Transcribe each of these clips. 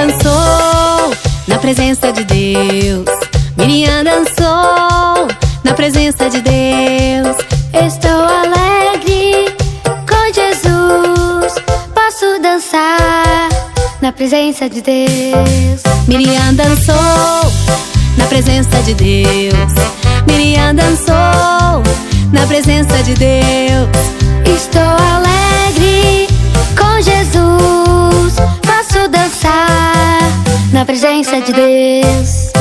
dançou na presença de Deus. Miriam dançou na presença de Deus. Estou alegre com Jesus. Posso dançar na presença de Deus. Miriam dançou na presença de Deus. Miriam dançou na presença de Deus. Estou alegre com Jesus. Posso dançar na presença de Deus.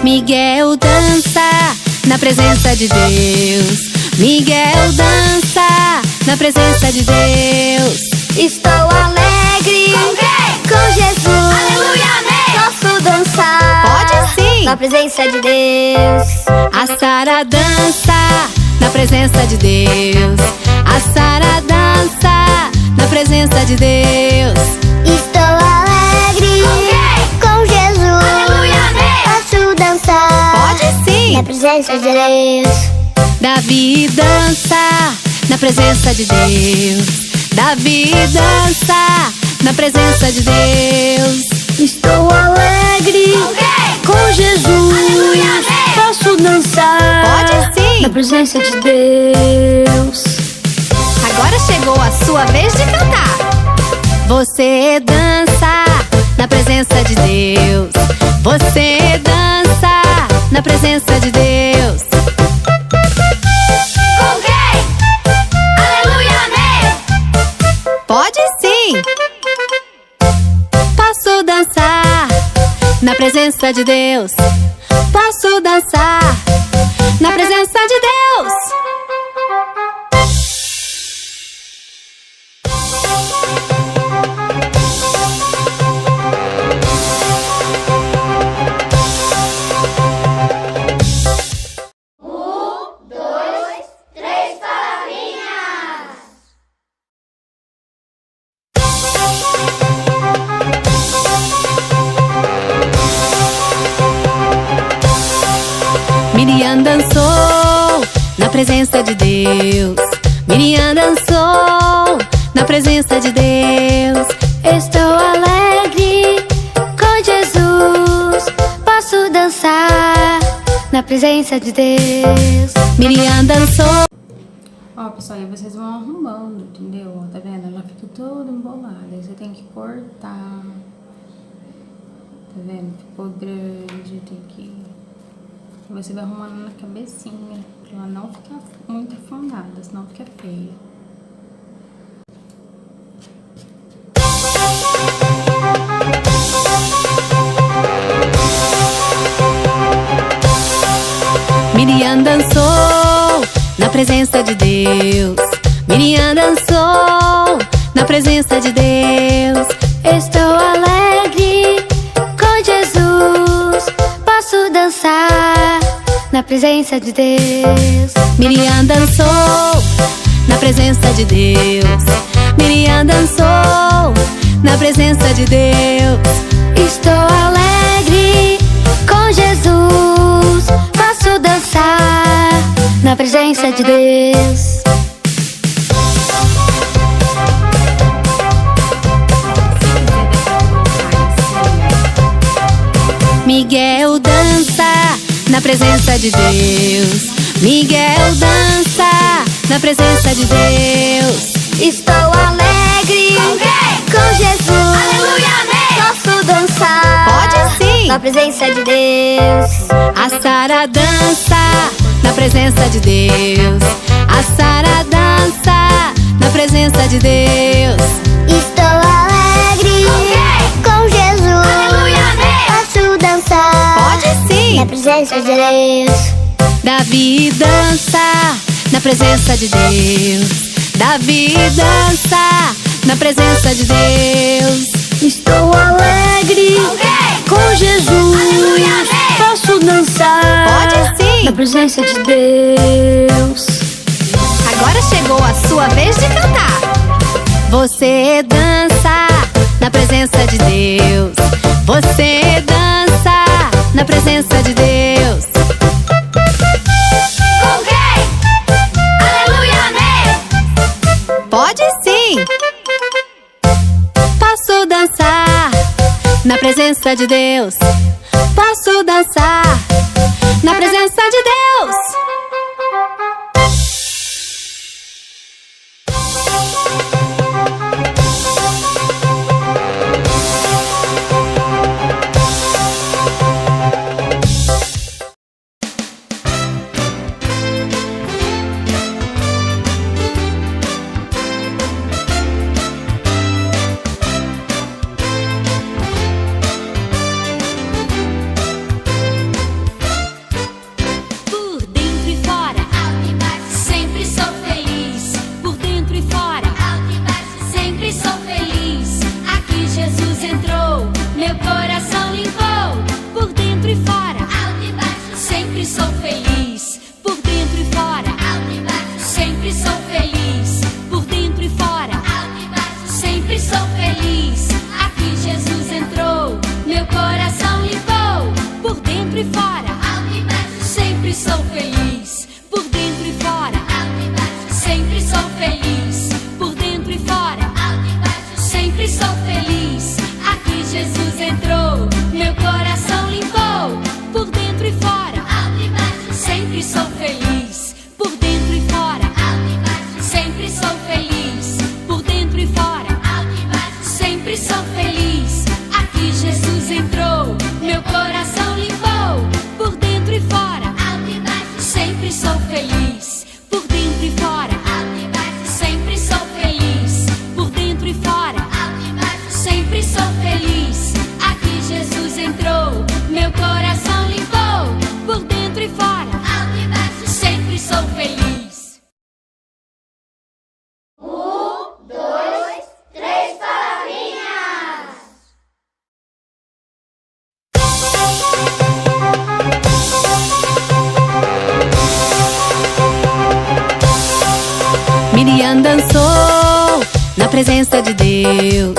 Miguel dança na presença de Deus. Miguel dança na presença de Deus. Estou alegre com Jesus. Aleluia, amém. Posso dançar. Pode sim. Na presença de Deus. A Sara dança na presença de Deus. A Sara dança na presença de Deus. Estou alegre com Jesus. Aleluia, amém. Posso dançar. Pode sim. Na presença de Deus. Davi dança na presença de Deus. Davi dança na presença de Deus. Estou alegre com Jesus. Aleluia, amém. Posso dançar. Pode sim. Na presença de Deus. Agora chegou a sua vez de cantar. Você dança na presença de Deus. Você dança na presença de Deus. Com quem? Aleluia, amém. Pode sim. Posso dançar na presença de Deus. Posso dançar na presença de Deus. Miriam dançou na presença de Deus. Miriam dançou na presença de Deus. Estou alegre com Jesus. Posso dançar na presença de Deus. Miriam dançou. Ó, pessoal, aí vocês vão arrumando, entendeu? Tá vendo? Ela fica toda embolada. Aí você tem que cortar. Tá vendo? Ficou grande, tem que... Você vai arrumando na cabecinha, pra ela não ficar muito afundada, senão fica feia. Miriam dançou na presença de Deus. Miriam dançou na presença de Deus. Estou alegre com Jesus. Posso dançar na presença de Deus. Miriam dançou na presença de Deus. Miriam dançou na presença de Deus. Estou alegre com Jesus. Posso dançar na presença de Deus. Miguel dança na presença de Deus. Miguel dança na presença de Deus. Estou alegre com Jesus. Aleluia, amém. Posso dançar. Pode sim. Na presença de Deus. A Sara dança na presença de Deus. A Sara dança na presença de Deus. Estou alegre com Jesus. Aleluia, amém. Posso dançar. Pode sim. Na presença de Deus. Davi dança na presença de Deus. Davi dança na presença de Deus. Estou alegre com Jesus. Aleluia, amém. Posso dançar. Pode sim. Na presença de Deus. Agora chegou a sua vez de cantar. Você dança na presença de Deus. Você dança na presença de Deus. Com quem? na presença de Deus. Posso dançar na presença de Deus. Miriam dançou na presença de Deus.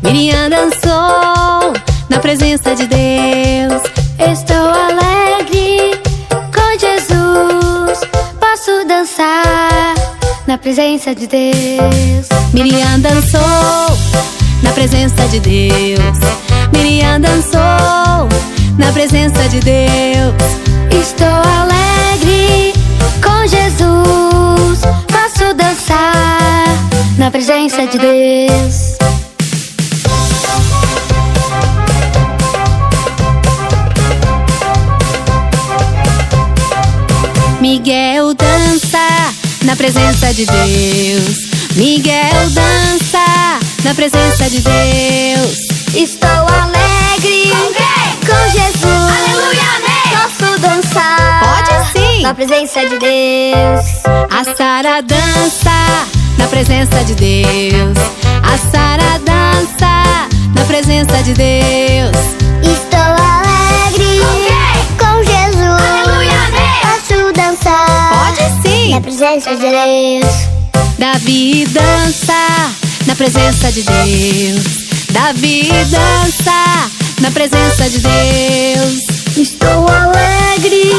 Miriam dançou na presença de Deus. Estou alegre com Jesus. Posso dançar na presença de Deus. Miriam dançou na presença de Deus. Miriam dançou na presença de Deus. Estou alegre com Jesus. Posso dançar na presença de Deus. Miguel dança na presença de Deus. Miguel dança na presença de Deus. Estou alegre com Jesus. Aleluia, amém. Posso dançar. Pode sim. Na presença de Deus. A Sara dança na presença de Deus. A Sara dança na presença de Deus. Estou alegre com Jesus. Aleluia, amém. Posso dançar. Pode sim. Na presença de Deus. Davi dança na presença de Deus. Davi dança na presença de Deus. Estou alegre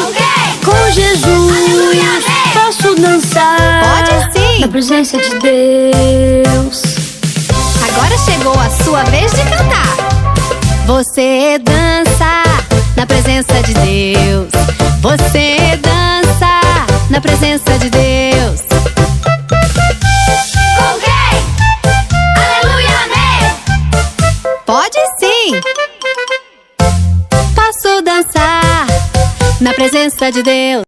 com Jesus. Aleluia, amém. Posso dançar. Pode sim. Na presença de Deus. Agora chegou a sua vez de cantar. Você dança na presença de Deus. Você dança na presença de Deus. Com quem? Aleluia, amém. Pode sim. Posso dançar na presença de Deus.